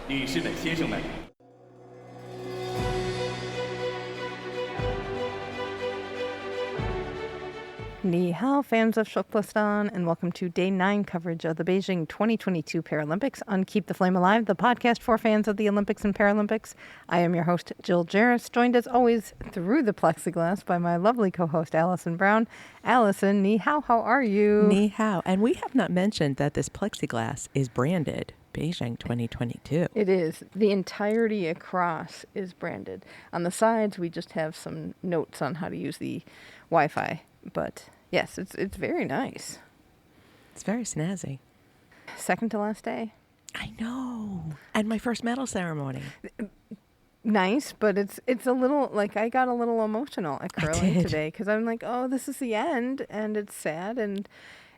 女士们、先生们。Ni hao, fans of Shoklistan, and welcome to Day 9 coverage of the Beijing 2022 Paralympics on Keep the Flame Alive, the podcast for fans of the Olympics and Paralympics. I am your host, Jill Jarris, joined as always through the plexiglass by my lovely co-host, Alison Brown. Alison, ni hao, how are you? Ni hao. And we have not mentioned that this plexiglass is branded Beijing 2022. It is. The entirety across is branded. On the sides, we just have some notes on how to use the Wi-Fi, but yes, it's very nice. It's very snazzy. Second to last day. I know. And my first medal ceremony. Nice, but it's a little, like, I got a little emotional at curling today because I'm like, oh, this is the end, and it's sad, and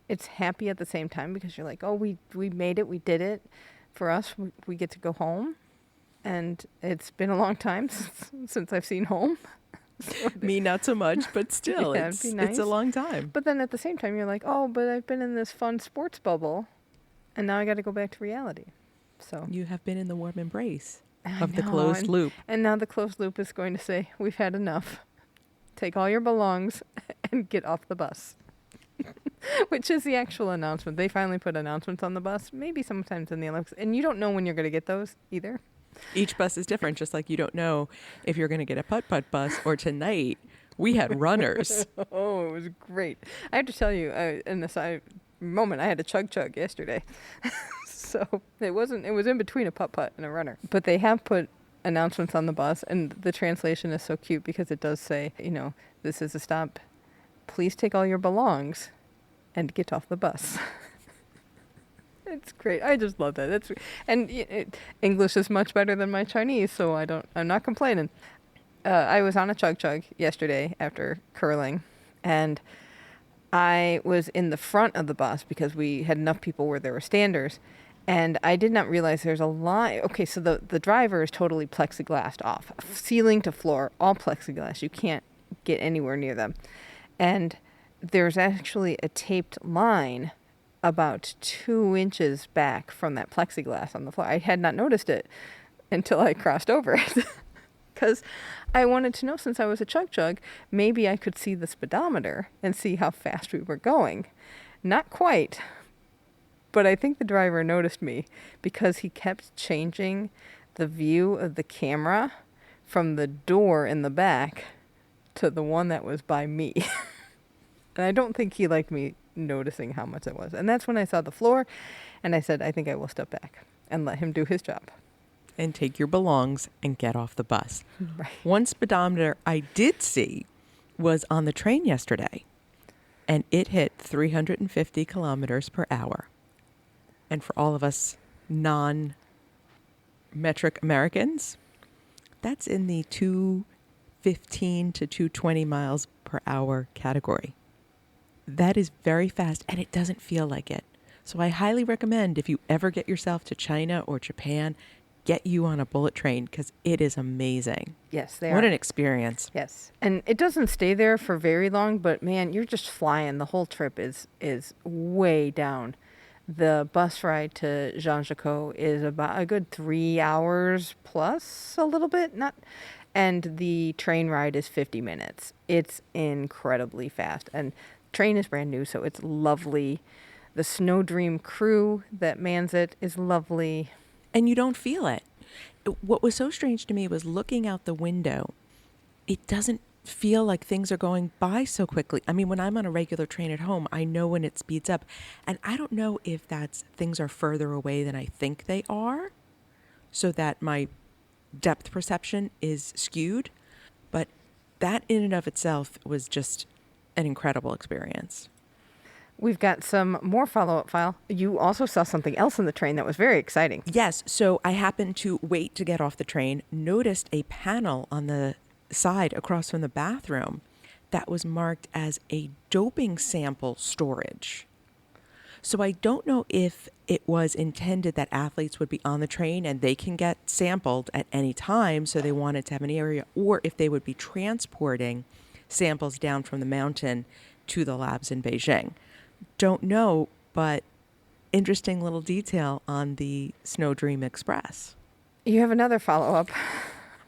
it's happy at the same time because you're like, oh, we made it, we did it. For us, we get to go home, and it's been a long time since I've seen home. So me, not so much, but still, yeah, it's nice. a long time. But then at the same time, you're like, oh, but I've been in this fun sports bubble, and now I got to go back to reality. So you have been in the warm embrace of the closed loop. And now the closed loop is going to say, we've had enough. Take all your belongs and get off the bus. Which is the actual announcement. They finally put announcements on the bus, maybe sometimes in the Olympics. And you don't know when you're going to get those either. Each bus is different, just like you don't know if you're going to get a putt-putt bus or tonight. We had runners. Oh, it was great. I have to tell you, in this moment, I had a chug-chug yesterday. So it was in between a putt-putt and a runner. But they have put announcements on the bus, and the translation is so cute because it does say, this is a stop. Please take all your belongs and get off the bus. It's great. I just love that. English is much better than my Chinese, so I'm not complaining. I was on a chug-chug yesterday after curling, and I was in the front of the bus because we had enough people where there were standers, and I did not realize there's a line. Okay, so the driver is totally plexiglassed off. Ceiling to floor, all plexiglass. You can't get anywhere near them. And there's actually a taped line about 2 inches back from that plexiglass on the floor. I had not noticed it until I crossed over it. Because I wanted to know, since I was a chug-chug, maybe I could see the speedometer and see how fast we were going. Not quite. But I think the driver noticed me because he kept changing the view of the camera from the door in the back to the one that was by me. And I don't think he liked me noticing how much it was. And that's when I saw the floor, and I said, I think I will step back and let him do his job. And take your belongs and get off the bus. Right. One speedometer I did see was on the train yesterday, and it hit 350 kilometers per hour. And for all of us non-metric Americans, that's in the 215 to 220 miles per hour category. That is very fast, and it doesn't feel like it. So I highly recommend, if you ever get yourself to China or Japan, get you on a bullet train because it is amazing. Yes, What an experience. Yes. And it doesn't stay there for very long, but man, you're just flying. The whole trip is way down. The bus ride to Zhangjiakou is about a good 3 hours plus a little bit, and the train ride is 50 minutes. It's incredibly fast. And train is brand new, so it's lovely. The Snow Dream crew that mans it is lovely. And you don't feel it. What was so strange to me was looking out the window. It doesn't feel like things are going by so quickly. I mean, when I'm on a regular train at home, I know when it speeds up. And I don't know if things are further away than I think they are, so that my depth perception is skewed. But that in and of itself was just an incredible experience. We've got some more follow-up file. You also saw something else in the train that was very exciting. Yes. So I happened to wait to get off the train, noticed a panel on the side across from the bathroom that was marked as a doping sample storage. So I don't know if it was intended that athletes would be on the train and they can get sampled at any time, so they wanted to have an area, or if they would be transporting samples down from the mountain to the labs in Beijing. Don't know, but interesting little detail on the Snow Dream Express. You have another follow-up.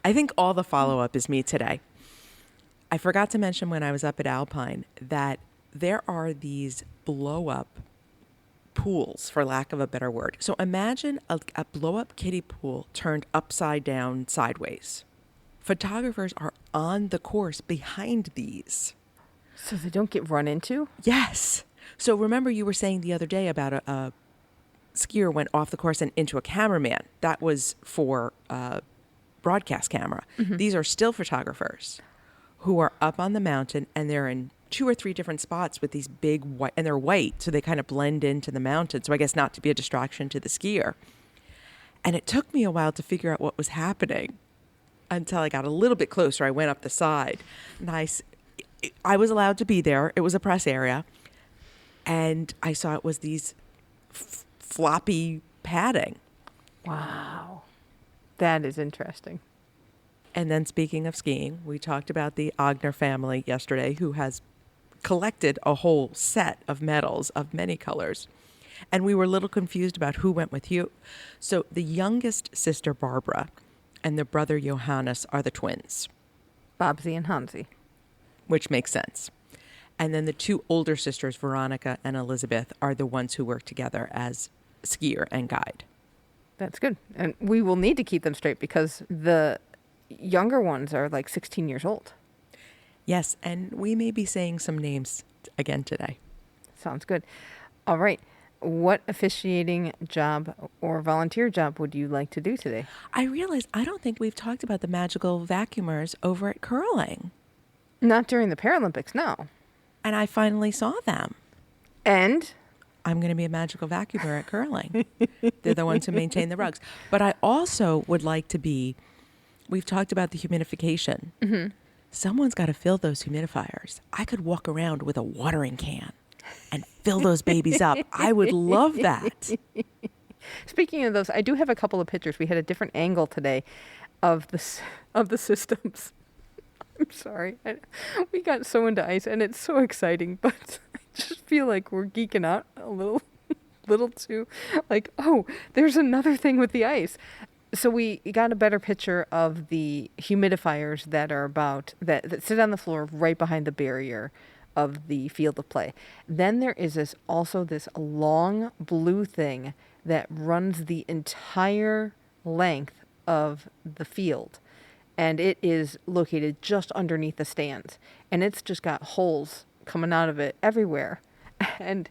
I think all the follow-up is me today. I forgot to mention when I was up at Alpine that there are these blow-up pools, for lack of a better word. So imagine a blow-up kiddie pool turned upside down sideways. Photographers are on the course behind these. So they don't get run into? Yes. So remember you were saying the other day about a skier went off the course and into a cameraman. That was for broadcast camera. Mm-hmm. These are still photographers who are up on the mountain, and they're in 2 or 3 different spots with these big white, and they're white, so they kind of blend into the mountain. So I guess not to be a distraction to the skier. And it took me a while to figure out what was happening until I got a little bit closer. I went up the side, and I was allowed to be there. It was a press area, and I saw it was these floppy padding. Wow. That is interesting. And then speaking of skiing, we talked about the Ogner family yesterday, who has collected a whole set of medals of many colors. And we were a little confused about who went with who. So the youngest sister, Barbara, and the brother, Johannes, are the twins. Babsy and Hansi. Which makes sense. And then the 2 older sisters, Veronica and Elizabeth, are the ones who work together as skier and guide. That's good. And we will need to keep them straight because the younger ones are like 16 years old. Yes, and we may be saying some names again today. Sounds good. All right. What officiating job or volunteer job would you like to do today? I realize I don't think we've talked about the magical vacuumers over at curling. Not during the Paralympics, no. And I finally saw them. And? I'm going to be a magical vacuumer at curling. They're the ones who maintain the rugs. But I also would like to be, we've talked about the humidification. Mm-hmm. Someone's got to fill those humidifiers. I could walk around with a watering can and fill those babies up. I would love that. Speaking of those, I do have a couple of pictures. We had a different angle today of the systems. I'm sorry. We got so into ice, and it's so exciting, but I just feel like we're geeking out a little too. Like, oh, there's another thing with the ice. So we got a better picture of the humidifiers that are that sit on the floor right behind the barrier of the field of play. Then there is this long blue thing that runs the entire length of the field. And it is located just underneath the stands. And it's just got holes coming out of it everywhere. And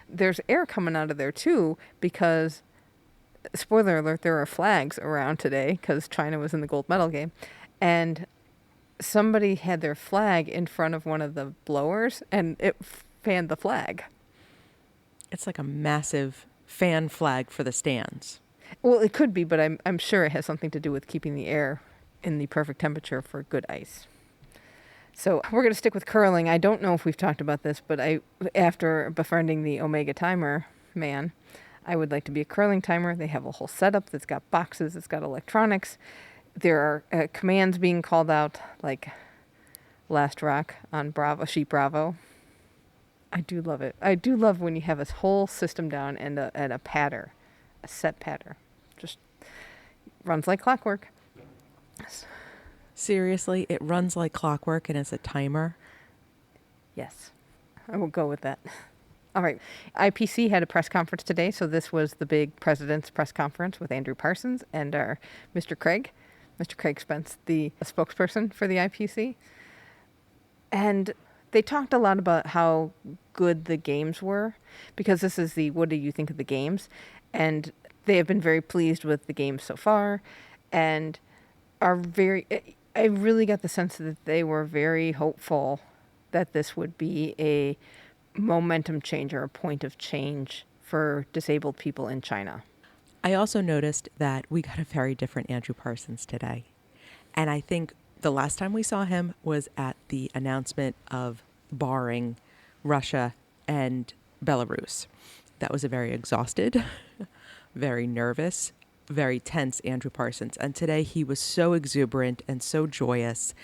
there's air coming out of there too, because, spoiler alert, there are flags around today because China was in the gold medal game. And somebody had their flag in front of one of the blowers and it fanned the flag. It's like a massive fan flag for the stands. Well, it could be, but I'm sure it has something to do with keeping the air in the perfect temperature for good ice. So we're going to stick with curling. I don't know if we've talked about this, but after befriending the Omega Timer man, I would like to be a curling timer. They have a whole setup that's got boxes, it's got electronics. There are commands being called out, like Last Rock on Sheep Bravo. I do love it. I do love when you have a whole system down and a patter, a set patter. Just runs like clockwork. Seriously, it runs like clockwork and it's a timer? Yes, I will go with that. All right. IPC had a press conference today, so this was the big president's press conference with Andrew Parsons and our Mr. Craig Spence, the spokesperson for the IPC. And they talked a lot about how good the games were, because this is the what do you think of the games? And they have been very pleased with the games so far and I really got the sense that they were very hopeful that this would be a momentum changer, a point of change for disabled people in China. I also noticed that we got a very different Andrew Parsons today. And I think the last time we saw him was at the announcement of barring Russia and Belarus. That was a very exhausted, very nervous, very tense Andrew Parsons. And today he was so exuberant and so joyous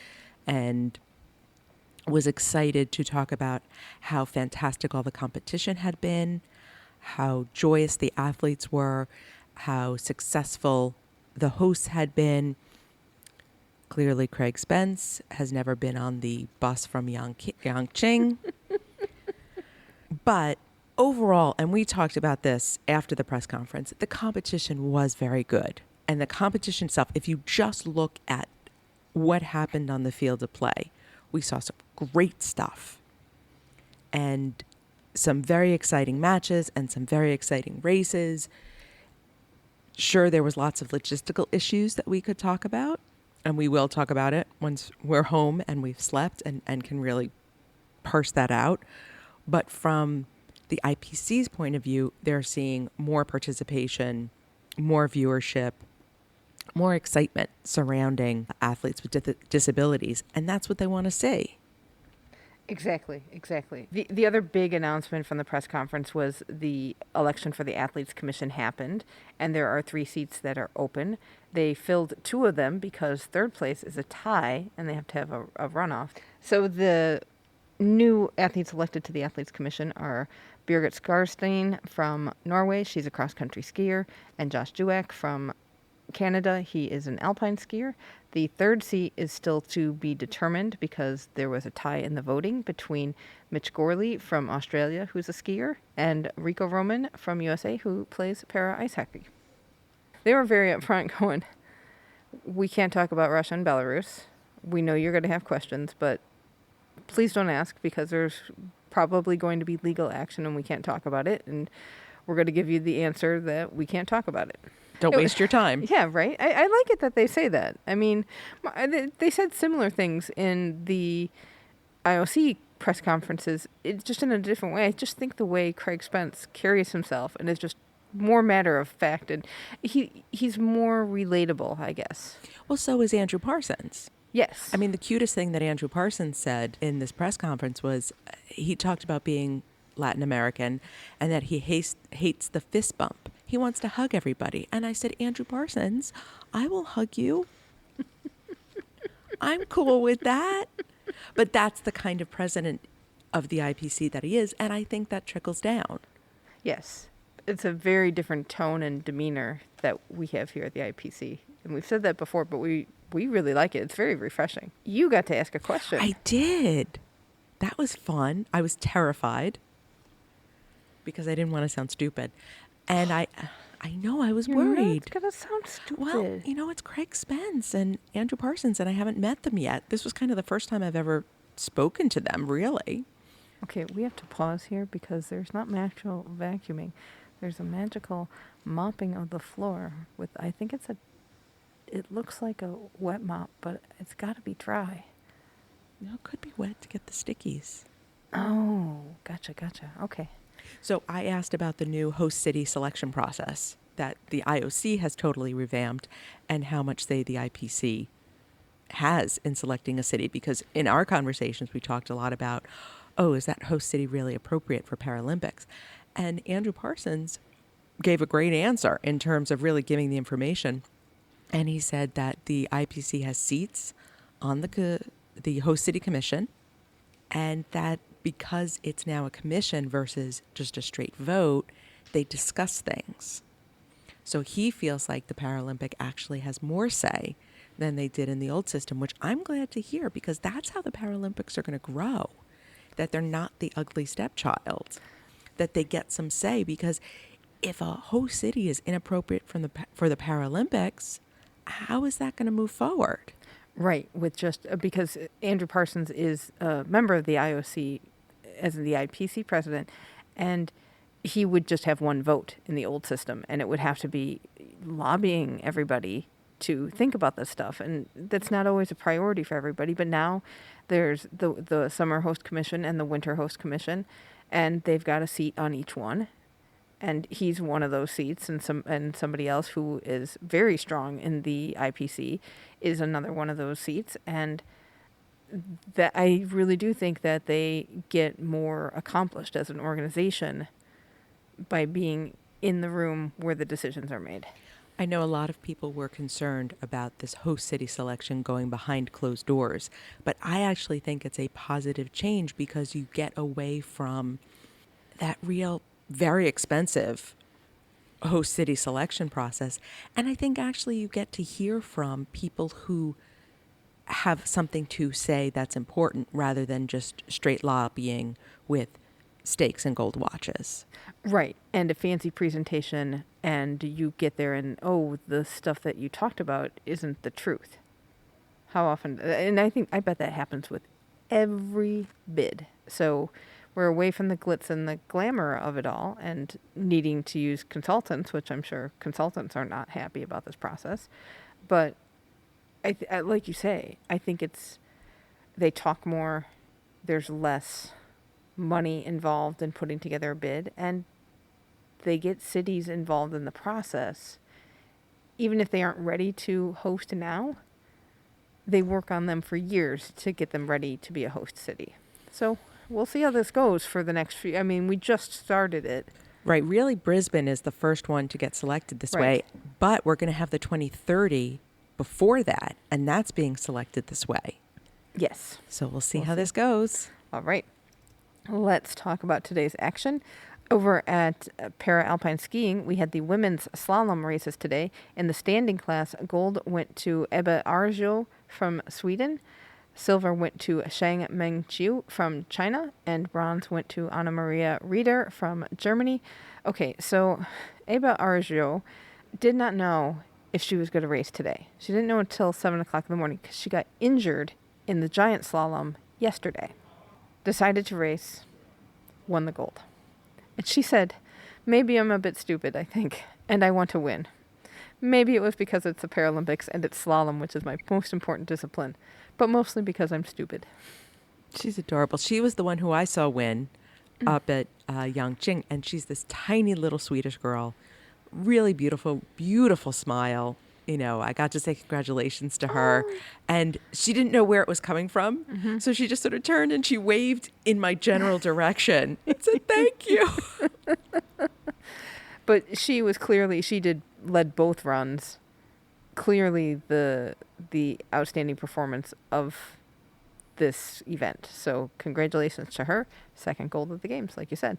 and was excited to talk about how fantastic all the competition had been, how joyous the athletes were, how successful the hosts had been clearly Craig Spence has never been on the bus from Yangqing. But overall, and we talked about this after the press conference, the competition was very good. And the competition itself, if you just look at what happened on the field of play, we saw some great stuff and some very exciting matches and some very exciting races. Sure, there was lots of logistical issues that we could talk about, and we will talk about it once we're home and we've slept and can really parse that out. But from the IPC's point of view, they're seeing more participation, more viewership, more excitement surrounding athletes with disabilities, and that's what they want to see. Exactly. The other big announcement from the press conference was the election for the Athletes Commission happened, and there are 3 seats that are open. They filled 2 of them because third place is a tie, and they have to have a runoff. So the new athletes elected to the Athletes Commission are Birgit Skarstein from Norway. She's a cross-country skier, and Josh Dueck from Canada. He is an alpine skier. The third seat is still to be determined because there was a tie in the voting between Mitch Gorley from Australia, who's a skier, and Rico Roman from USA, who plays para ice hockey. They were very upfront going, we can't talk about Russia and Belarus. We know you're going to have questions, but please don't ask because there's probably going to be legal action and we can't talk about it. And we're going to give you the answer that we can't talk about it. Don't waste your time. Yeah, right. I like it that they say that. I mean, they said similar things in the IOC press conferences. It's just in a different way. I just think the way Craig Spence carries himself and is just more matter of fact, and he's more relatable, I guess. Well, so is Andrew Parsons. Yes. I mean, the cutest thing that Andrew Parsons said in this press conference was he talked about being Latin American and that he hates the fist bump. He wants to hug everybody. And I said, Andrew Parsons, I will hug you. I'm cool with that. But that's the kind of president of the IPC that he is. And I think that trickles down. Yes. It's a very different tone and demeanor that we have here at the IPC. And we've said that before, but we really like it. It's very refreshing. You got to ask a question. I did. That was fun. I was terrified because I didn't want to sound stupid. And I know I was worried. It's going to sound stupid. Well, it's Craig Spence and Andrew Parsons, and I haven't met them yet. This was kind of the first time I've ever spoken to them, really. Okay, we have to pause here because there's not magical vacuuming. There's a magical mopping of the floor with, I think it looks like a wet mop, but it's got to be dry. No, it could be wet to get the stickies. Oh, gotcha. Okay. So I asked about the new host city selection process that the IOC has totally revamped and how much say the IPC has in selecting a city, because in our conversations we talked a lot about, is that host city really appropriate for Paralympics? And Andrew Parsons gave a great answer in terms of really giving the information. And he said that the IPC has seats on the host city commission, and that because it's now a commission versus just a straight vote, they discuss things. So he feels like the Paralympic actually has more say than they did in the old system, which I'm glad to hear because that's how the Paralympics are going to grow, that they're not the ugly stepchild, that they get some say, because if a host city is inappropriate for the Paralympics, how is that going to move forward? Right, with just because Andrew Parsons is a member of the IOC as the IPC president, and he would just have one vote in the old system, and it would have to be lobbying everybody to think about this stuff, and that's not always a priority for everybody. But now there's the summer host commission and the winter host commission, and they've got a seat on each one, and he's one of those seats, and somebody else who is very strong in the IPC is another one of those seats, and that I really do think that they get more accomplished as an organization by being in the room where the decisions are made. I know a lot of people were concerned about this host city selection going behind closed doors, but I actually think it's a positive change because you get away from that real, very expensive host city selection process. And I think actually you get to hear from people who have something to say that's important rather than just straight lobbying with steaks and gold watches. Right. And a fancy presentation, and you get there and, oh, the stuff that you talked about isn't the truth. How often? And I bet that happens with every bid. So we're away from the glitz and the glamour of it all and needing to use consultants, which I'm sure consultants are not happy about this process. But I like you say, I think they talk more, there's less money involved in putting together a bid, and they get cities involved in the process. Even if they aren't ready to host now, they work on them for years to get them ready to be a host city. So we'll see how this goes for the next few. I mean, we just started it. Right. Really, Brisbane is the first one to get selected this way, but we're going to have the 2030 before that, and that's being selected this way. Yes. So we'll see how this goes. All right. Let's talk about today's action. Over at Paralpine Skiing, we had the women's slalom races today. In the standing class, gold went to Ebba Arjo from Sweden. Silver went to Shang Mengqiu from China. And bronze went to Anna Maria Rieder from Germany. Okay, so Ebba Arjo did not know if she was going to race today. She didn't know until 7 o'clock in the morning because she got injured in the giant slalom yesterday. Decided to race, won the gold. And she said, maybe I'm a bit stupid, I think, and I want to win. Maybe it was because it's the Paralympics and it's slalom, which is my most important discipline, but mostly because I'm stupid. She's adorable. She was the one who I saw win up at Yangqing, and she's this tiny little Swedish girl. Really beautiful, beautiful smile. You know, I got to say congratulations to her, and she didn't know where it was coming from. So she just sort of turned and she waved in my general direction and said, thank you. But she led both runs. Clearly the outstanding performance of this event. So congratulations to her. Second gold of the games, like you said.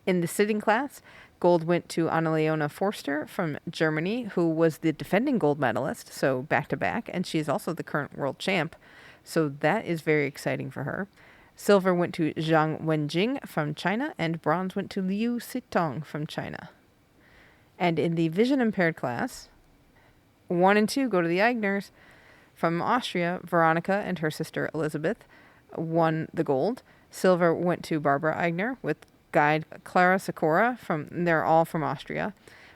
In the sitting class, gold went to Annaleona Forster from Germany, who was the defending gold medalist, so back-to-back, and she's also the current world champ. So that is very exciting for her. Silver went to Zhang Wenjing from China, and bronze went to Liu Sitong from China. And in the vision-impaired class, 1 and 2 go to the Eigners. From Austria, Veronica and her sister Elizabeth won the gold. Silver went to Barbara Eigner with guide Clara Sikora they're all from Austria.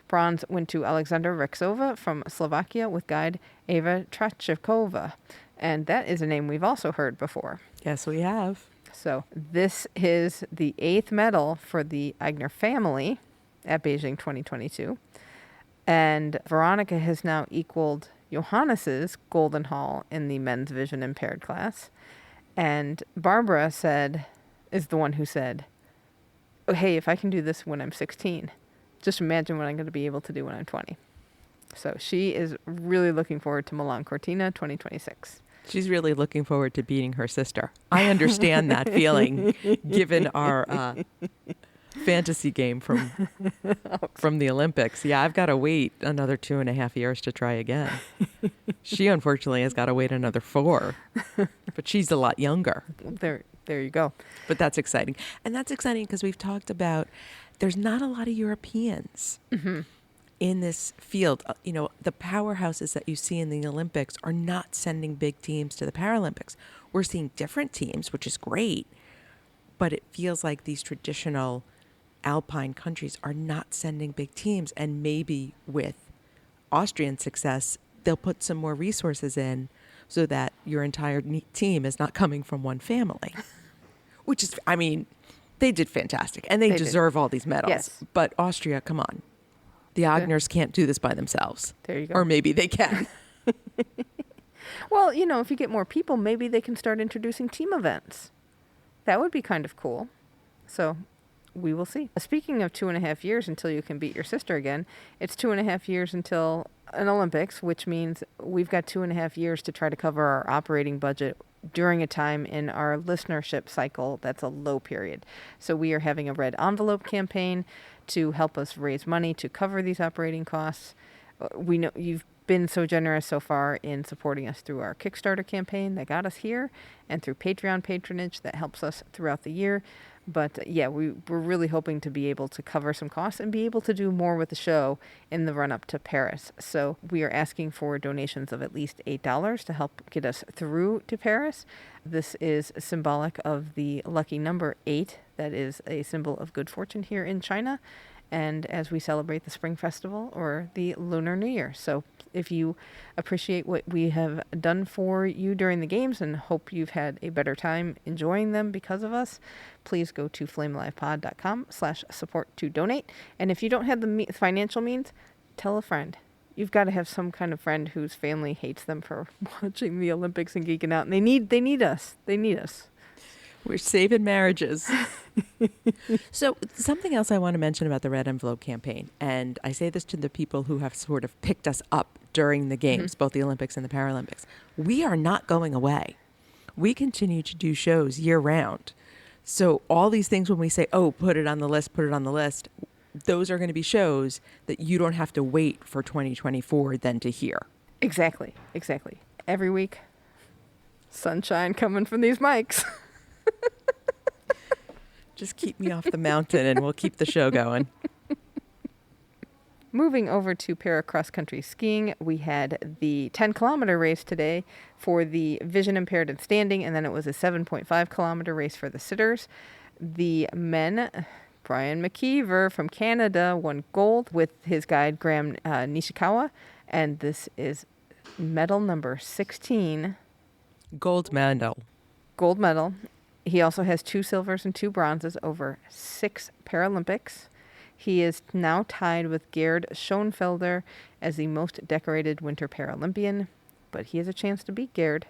Bronze went to Alexandra Rexova from Slovakia with guide Eva Trachikova. And that is a name we've also heard before. Yes, we have. So this is the 8th medal for the Eigner family at Beijing 2022. And Veronica has now equaled Johannes's golden haul in the men's vision impaired class. And Barbara is the one who said, oh, hey, if I can do this when I'm 16, just imagine what I'm going to be able to do when I'm 20. So she is really looking forward to Milan Cortina 2026. She's really looking forward to beating her sister. I understand that feeling, given our fantasy game from the Olympics. Yeah, I've got to wait another 2.5 years to try again. She unfortunately has got to wait another 4, but she's a lot younger. There you go. But that's exciting. And that's exciting because we've talked about there's not a lot of Europeans in this field. You know, the powerhouses that you see in the Olympics are not sending big teams to the Paralympics. We're seeing different teams, which is great, but it feels like these traditional Alpine countries are not sending big teams, and maybe with Austrian success, they'll put some more resources in so that your entire team is not coming from one family, which is, I mean, they did fantastic and they deserve all these medals. Yes. But Austria, come on. The Agners can't do this by themselves. There you go. Or maybe they can. Well, you know, if you get more people, maybe they can start introducing team events. That would be kind of cool. So we will see. Speaking of 2.5 years until you can beat your sister again, it's 2.5 years until an Olympics, which means we've got 2.5 years to try to cover our operating budget during a time in our listenership cycle that's a low period. So we are having a red envelope campaign to help us raise money to cover these operating costs. We know you've been so generous so far in supporting us through our Kickstarter campaign that got us here and through Patreon patronage that helps us throughout the year. But yeah, we're really hoping to be able to cover some costs and be able to do more with the show in the run up to Paris. So we are asking for donations of at least $8 to help get us through to Paris. This is symbolic of the lucky number 8. That is a symbol of good fortune here in China. And as we celebrate the Spring Festival or the Lunar New Year. So if you appreciate what we have done for you during the games and hope you've had a better time enjoying them because of us, please go to flamealivepod.com/support to donate. And if you don't have the financial means, tell a friend. You've got to have some kind of friend whose family hates them for watching the Olympics and geeking out. And they need us. They need us. We're saving marriages. So something else I want to mention about the Red Envelope campaign, and I say this to the people who have sort of picked us up during the games, both the Olympics and the Paralympics. We are not going away. We continue to do shows year round. So all these things when we say, oh, put it on the list, those are going to be shows that you don't have to wait for 2024 then to hear. Exactly. Every week, sunshine coming from these mics. Just keep me off the mountain and we'll keep the show going. Moving over to para cross-country skiing, we had the 10-kilometer race today for the vision impaired and standing, and then it was a 7.5-kilometer race for the sitters. The men, Brian McKeever from Canada won gold with his guide Graham Nishikawa, and this is medal number 16. Gold medal. Gold medal. He also has 2 silvers and 2 bronzes over 6 Paralympics. He is now tied with Gerd Schoenfelder as the most decorated Winter Paralympian, but he has a chance to beat Gerd.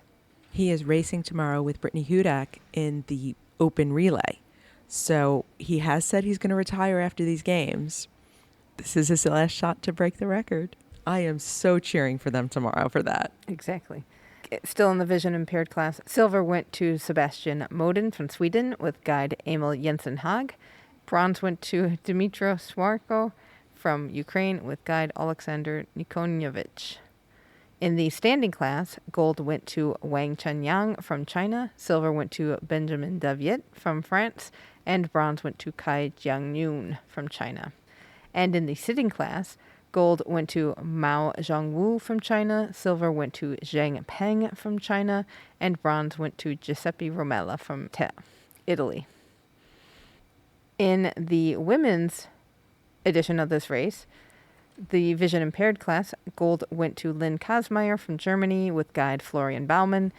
He is racing tomorrow with Brittany Hudak in the open relay. So he has said he's going to retire after these games. This is his last shot to break the record. I am so cheering for them tomorrow for that. Exactly. Still in the vision impaired class, silver went to Sebastian Moden from Sweden with guide Emil Jensen Haag. Bronze went to Dmytro Swarko from Ukraine with guide Alexander Nikonyevich. In the standing class, gold went to Wang Chenyang from China, silver went to Benjamin Daviet from France, and bronze went to Kai Jiangyun from China. And in the sitting class, gold went to Mao Zhongwu from China, silver went to Zhang Peng from China, and bronze went to Giuseppe Romella from Italy. In the women's edition of this race, the vision impaired class, gold went to Lynn Kosmeyer from Germany with guide Florian Baumann.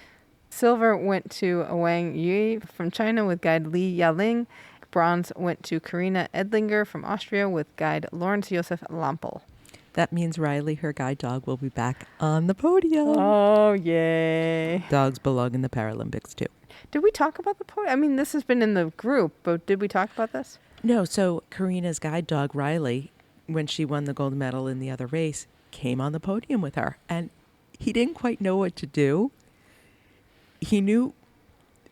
Silver went to Wang Yue from China with guide Li Yaling. Bronze went to Karina Edlinger from Austria with guide Lawrence Josef Lampel. That means Riley, her guide dog, will be back on the podium. Oh, yay. Dogs belong in the Paralympics, too. Did we talk about the podium? I mean, this has been in the group, but did we talk about this? No, so Karina's guide dog, Riley, when she won the gold medal in the other race, came on the podium with her. And he didn't quite know what to do. He knew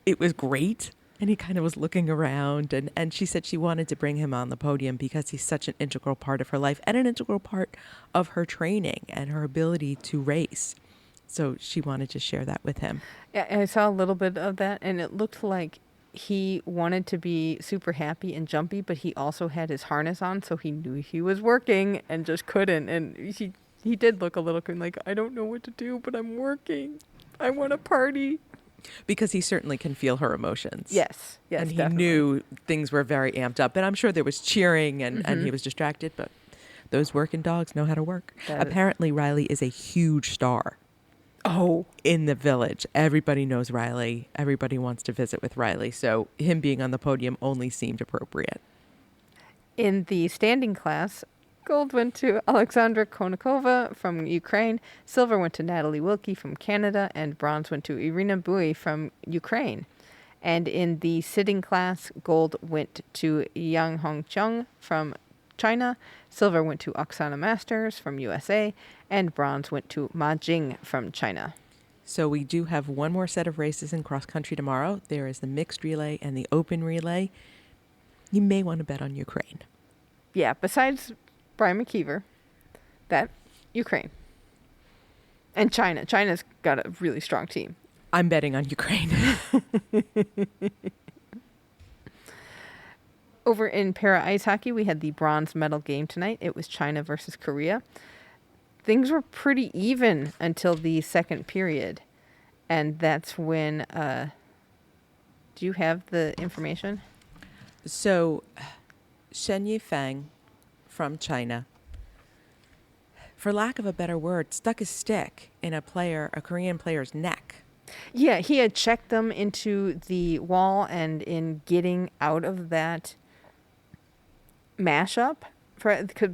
it was great. And he kind of was looking around, and she said she wanted to bring him on the podium because he's such an integral part of her life and an integral part of her training and her ability to race. So she wanted to share that with him. Yeah, I saw a little bit of that, and it looked like he wanted to be super happy and jumpy, but he also had his harness on, so he knew he was working and just couldn't. And he did look a little like, I don't know what to do, but I'm working. I want to party. Because he certainly can feel her emotions. Yes, and he definitely knew things were very amped up. And I'm sure there was cheering and he was distracted, but those working dogs know how to work. Apparently, Riley is a huge star. Oh. In the village. Everybody knows Riley. Everybody wants to visit with Riley. So him being on the podium only seemed appropriate. In the standing class, gold went to Alexandra Konikova from Ukraine, silver went to Natalie Wilkie from Canada, and bronze went to Irina Bui from Ukraine. And in the sitting class, gold went to Yang Hongcheng from China, silver went to Oksana Masters from USA, and bronze went to Ma Jing from China. So we do have one more set of races in cross country tomorrow. There is the mixed relay and the open relay. You may want to bet on Ukraine. Yeah, besides Brian McKeever, that Ukraine. And China. China's got a really strong team. I'm betting on Ukraine. Over in para ice hockey, we had the bronze medal game tonight. It was China versus Korea. Things were pretty even until the second period. And that's when, do you have the information? So, Shen Yifeng from China, for lack of a better word, stuck his stick in a Korean player's neck. Yeah, he had checked them into the wall, and in getting out of that mashup,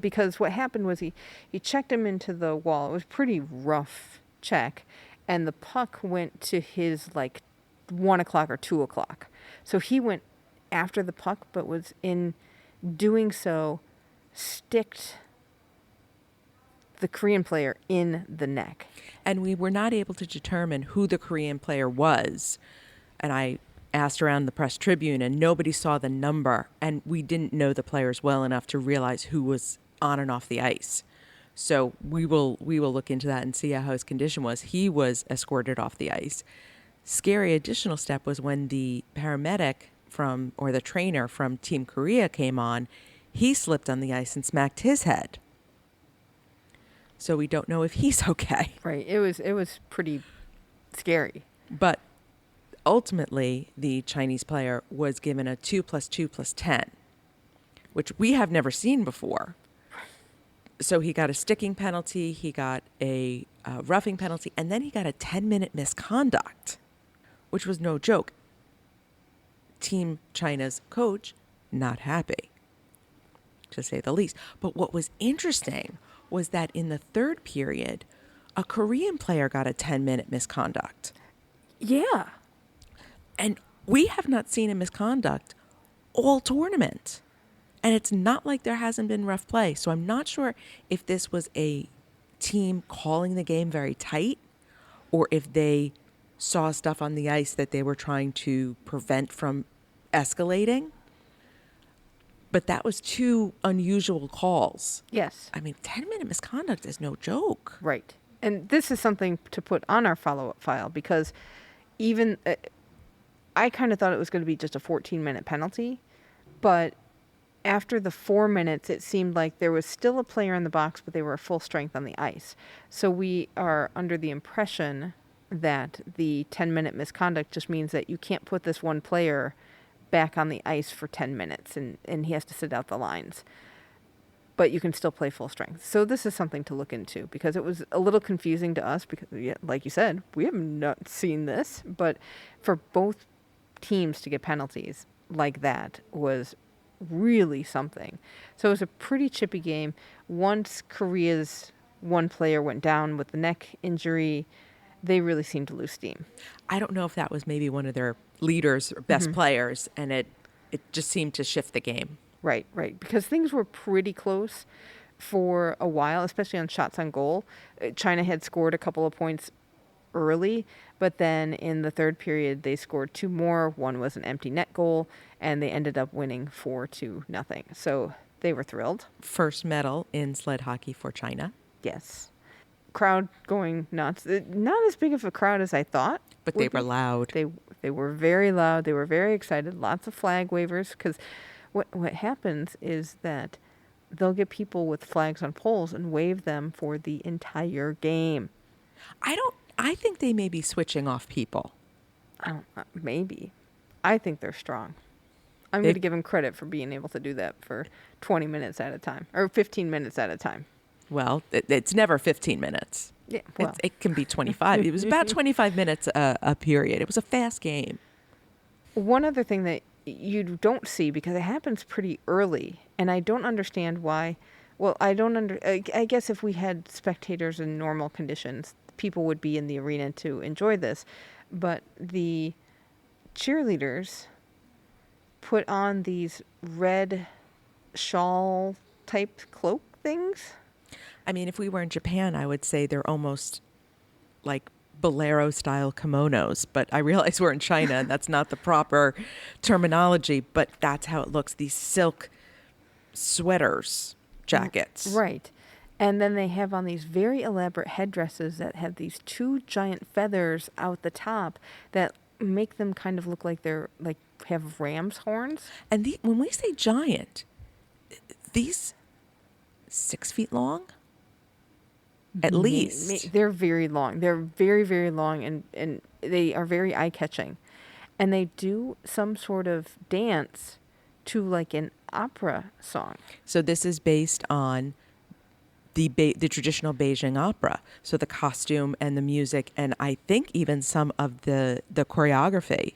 because what happened was he checked him into the wall. It was a pretty rough check, and the puck went to his 1 o'clock or 2 o'clock. So he went after the puck, but was in doing so sticked the Korean player in the neck. And we were not able to determine who the Korean player was. And I asked around the press tribune, and nobody saw the number. And we didn't know the players well enough to realize who was on and off the ice. So we will look into that and see how his condition was. He was escorted off the ice. Scary additional step was when the paramedic or the trainer from Team Korea came on, he slipped on the ice and smacked his head. So we don't know if he's okay. Right. It was pretty scary. But ultimately, the Chinese player was given a 2+2+10, which we have never seen before. So he got a sticking penalty, he got a roughing penalty, and then he got a 10-minute misconduct, which was no joke. Team China's coach, not happy, to say the least. But what was interesting was that in the third period, a Korean player got a 10-minute misconduct. Yeah. And we have not seen a misconduct all tournament. And it's not like there hasn't been rough play. So I'm not sure if this was a team calling the game very tight, or if they saw stuff on the ice that they were trying to prevent from escalating. But that was two unusual calls. Yes. I mean, 10-minute misconduct is no joke. Right. And this is something to put on our follow-up file, because even I kind of thought it was going to be just a 14-minute penalty, but after the 4 minutes, it seemed like there was still a player in the box, but they were full strength on the ice. So we are under the impression that the 10-minute misconduct just means that you can't put this one player back on the ice for 10 minutes and he has to sit out the lines. But you can still play full strength. So this is something to look into, because it was a little confusing to us because, like you said, we have not seen this. But for both teams to get penalties like that was really something. So it was a pretty chippy game. Once Korea's one player went down with the neck injury, they really seemed to lose steam. I don't know if that was maybe one of their leaders or best players, and it just seemed to shift the game. Right. Because things were pretty close for a while, especially on shots on goal. China had scored a couple of points early, but then in the third period, they scored two more. One was an empty net goal, and they ended up winning 4-0. So they were thrilled. First medal in sled hockey for China. Yes. Crowd going nuts. Not as big of a crowd as I thought. But they were loud. They were very loud. They were very excited. Lots of flag wavers, because what happens is that they'll get people with flags on poles and wave them for the entire game. I think they may be switching off people. Maybe. I think they're strong. I'm going to give them credit for being able to do that for 20 minutes at a time, or 15 minutes at a time. Well, it's never 15 minutes. Yeah, well. It can be 25. It was about 25 minutes a period. It was a fast game. One other thing that you don't see, because it happens pretty early, and I don't understand why. Well, I guess if we had spectators in normal conditions, people would be in the arena to enjoy this. But the cheerleaders put on these red shawl type cloak things. I mean, if we were in Japan, I would say they're almost like bolero-style kimonos. But I realize we're in China, and that's not the proper terminology. But that's how it looks. These silk sweaters, jackets. Right. And then they have on these very elaborate headdresses that have these two giant feathers out the top that make them kind of look like they're like have ram's horns. And when we say giant, these 6 feet long? At least. They're very long. They're very, very long, and they are very eye-catching. And they do some sort of dance to like an opera song. So this is based on the traditional Beijing opera. So the costume and the music, and I think even some of the choreography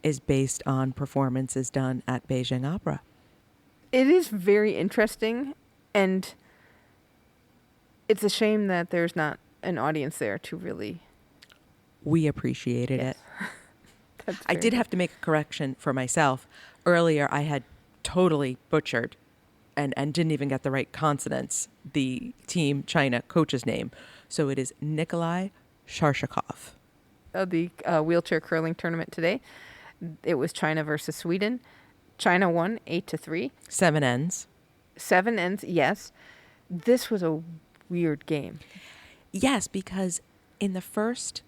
is based on performances done at Beijing Opera. It is very interesting, and it's a shame that there's not an audience there to really... We appreciated it. I Very did good. have to make a correction for myself. Earlier, I had totally butchered and didn't even get the right consonants, the Team China coach's name. So it is Nikolai Sharshakov. The wheelchair curling tournament today. It was China versus Sweden. China won 8-3. 7 ends. 7 ends, yes. This was a weird game. Yes, because in the first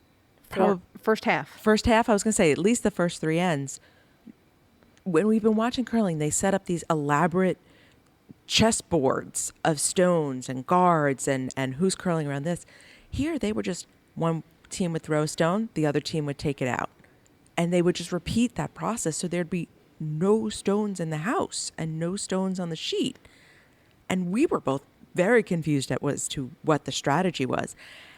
First half. First half, I was going to say at least the first 3 ends. When we've been watching curling, they set up these elaborate chessboards of stones and guards and who's curling around this. Here, they were just one team would throw a stone, the other team would take it out. And they would just repeat that process. So there'd be no stones in the house and no stones on the sheet. And we were both very confused as to what the strategy was.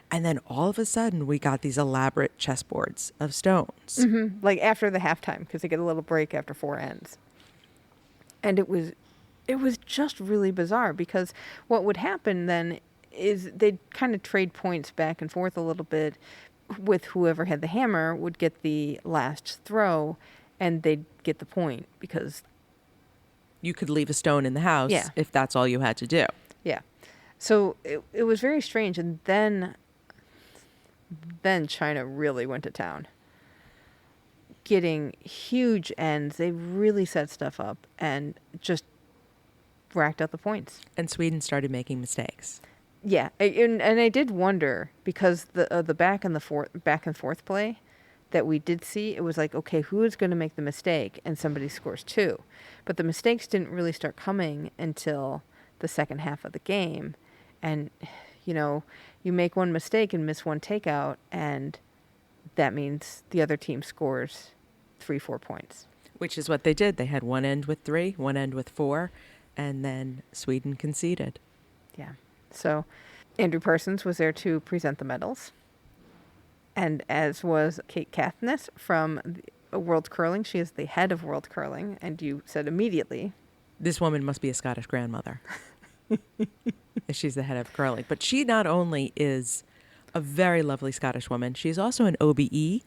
And then all of a sudden, we got these elaborate chessboards of stones. Mm-hmm. Like after the halftime, because they get a little break after 4 ends. And it was just really bizarre, because what would happen then is they'd kind of trade points back and forth a little bit, with whoever had the hammer would get the last throw, and they'd get the point, because You could leave a stone in the house Yeah. if that's all you had to do. yeah. So it was very strange, and then China really went to town, getting huge ends. They really set stuff up and just racked up the points. And Sweden started making mistakes. Yeah, and I did wonder, because the back and forth play that we did see, it was like, okay, who is going to make the mistake? And somebody scores 2. But the mistakes didn't really start coming until the second half of the game. And, you make one mistake and miss one takeout, and that means the other team scores 3-4 points. Which is what they did. They had one end with 3, one end with 4, and then Sweden conceded. Yeah. So Andrew Parsons was there to present the medals, and as was Kate Katniss from World Curling. She is the head of World Curling, and you said immediately, This woman must be a Scottish grandmother. She's the head of curling. But she not only is a very lovely Scottish woman, she's also an OBE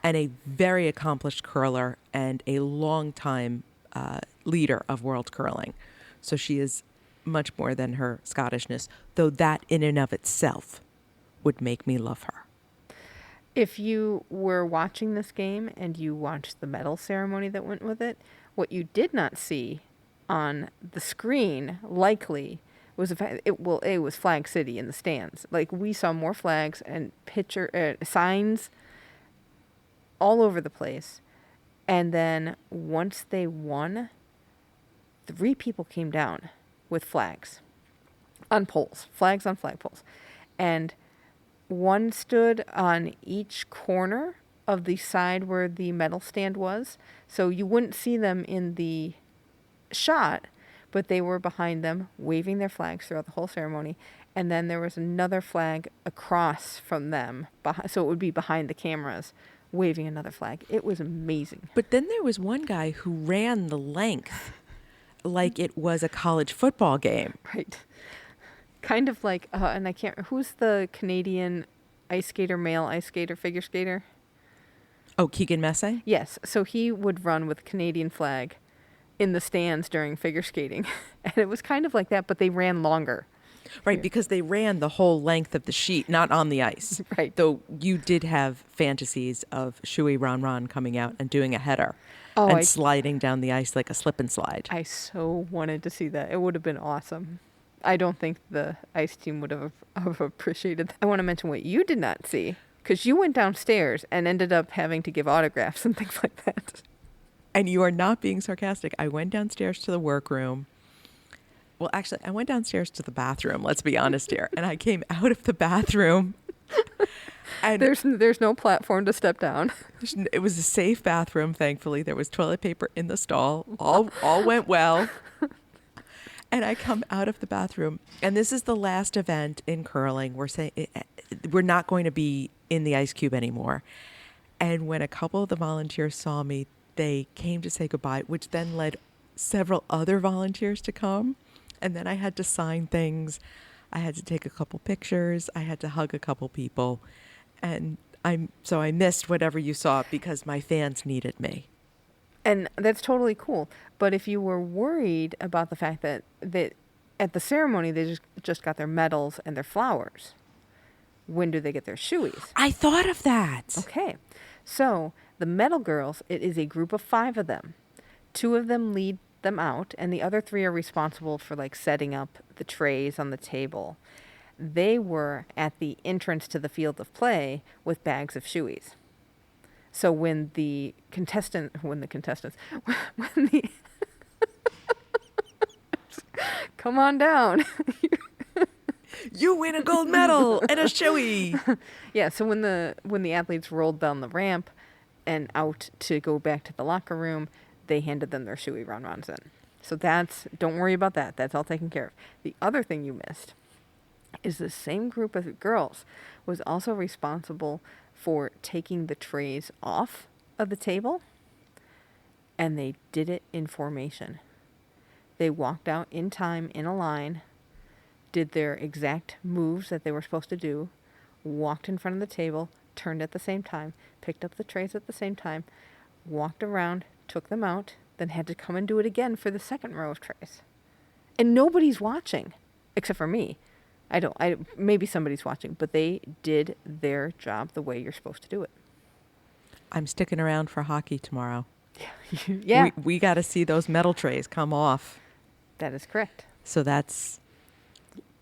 and a very accomplished curler and a longtime leader of world curling. So she is much more than her Scottishness, though that in and of itself would make me love her. if you were watching this game and you watched the medal ceremony that went with it, what you did not see on the screen likely was the fact it was Flag City in the stands. Like, we saw more flags and signs all over the place. And then once they won, 3 people came down with flags on poles, flags on flagpoles. And one stood on each corner of the side where the medal stand was. So you wouldn't see them in the shot, but they were behind them waving their flags throughout the whole ceremony. And then there was another flag across from them, so it would be behind the cameras, waving another flag. It was amazing. But then there was one guy who ran the length like it was a college football game. Right. Kind of like, and I can't, who's the Canadian ice skater, male ice skater, figure skater? Oh, Keegan Messe? Yes. So he would run with Canadian flag in the stands during figure skating. And it was kind of like that, but they ran longer. Right, because they ran the whole length of the sheet, not on the ice. Right. Though you did have fantasies of Shui Ran Ran coming out and doing a header. Oh, and sliding down the ice like a slip and slide. I so wanted to see that. It would have been awesome. I don't think the ice team would have appreciated that. I want to mention what you did not see, because you went downstairs and ended up having to give autographs and things like that. And you are not being sarcastic. I went downstairs to the workroom. Well, actually, I went downstairs to the bathroom. Let's be honest here. And I came out of the bathroom. And there's no platform to step down. it was a safe bathroom, thankfully. There was toilet paper in the stall. All went well. And I come out of the bathroom. And this is the last event in curling. We're not going to be in the ice cube anymore. And when a couple of the volunteers saw me, they came to say goodbye, which then led several other volunteers to come. And then I had to sign things. I had to take a couple pictures. I had to hug a couple people. And I missed whatever you saw because my fans needed me. And that's totally cool. But if you were worried about the fact that at the ceremony they just got their medals and their flowers, when do they get their shoeies? I thought of that. Okay. So the medal girls, it is a group of 5 of them. 2 of them lead them out, and the other 3 are responsible for like setting up the trays on the table. They were at the entrance to the field of play with bags of shoeies. So when the come on down. You win a gold medal and a shoey. Yeah, so when the athletes rolled down the ramp and out to go back to the locker room, they handed them their shoey round-rounds in. So don't worry about that. That's all taken care of. The other thing you missed is the same group of girls was also responsible for taking the trays off of the table, and they did it in formation. They walked out in time in a line, did their exact moves that they were supposed to do, walked in front of the table, turned at the same time, picked up the trays at the same time, walked around, took them out, then had to come and do it again for the second row of trays. And nobody's watching, except for me. Maybe somebody's watching, but they did their job the way you're supposed to do it. I'm sticking around for hockey tomorrow. Yeah. We got to see those medal trays come off. That is correct. So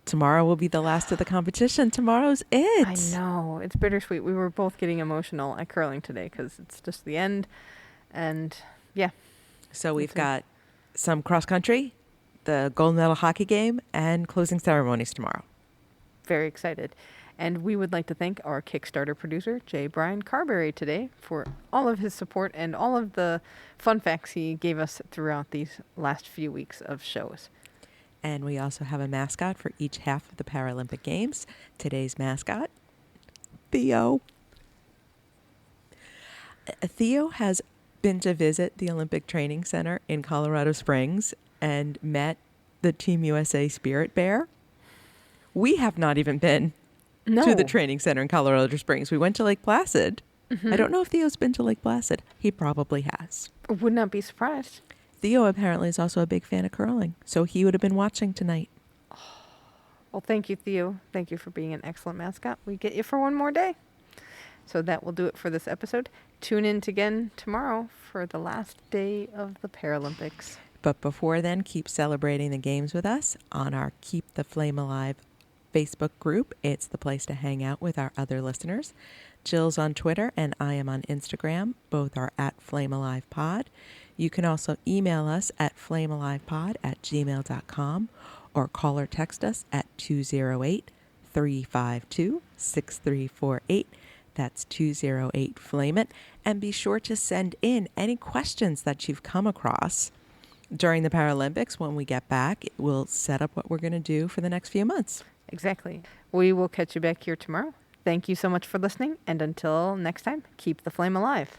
tomorrow will be the last of the competition. Tomorrow's it. I know. It's bittersweet. We were both getting emotional at curling today because it's just the end. And yeah. So we've got some cross country, the gold medal hockey game, and closing ceremonies tomorrow. Very excited. And we would like to thank our Kickstarter producer, J. Brian Carberry, today for all of his support and all of the fun facts he gave us throughout these last few weeks of shows. And we also have a mascot for each half of the Paralympic Games. Today's mascot, Theo. Theo has been to visit the Olympic Training Center in Colorado Springs and met the Team USA Spirit Bear. We have not even been to the training center in Colorado Springs. We went to Lake Placid. Mm-hmm. I don't know if Theo's been to Lake Placid. He probably has. Would not be surprised. Theo apparently is also a big fan of curling, so he would have been watching tonight. Well, thank you, Theo. Thank you for being an excellent mascot. We get you for one more day. So that will do it for this episode. Tune in again tomorrow for the last day of the Paralympics. But before then, keep celebrating the games with us on our Keep the Flame Alive Facebook group. It's the place to hang out with our other listeners. Jill's on Twitter and I am on Instagram. Both are at FlameAlivePod. You can also email us at flamealivepod@gmail.com or call or text us at 208-352-6348. That's 208-FLAME-IT. And be sure to send in any questions that you've come across during the Paralympics. When we get back, we'll set up what we're going to do for the next few months. Exactly. We will catch you back here tomorrow. Thank you so much for listening. And until next time, keep the flame alive.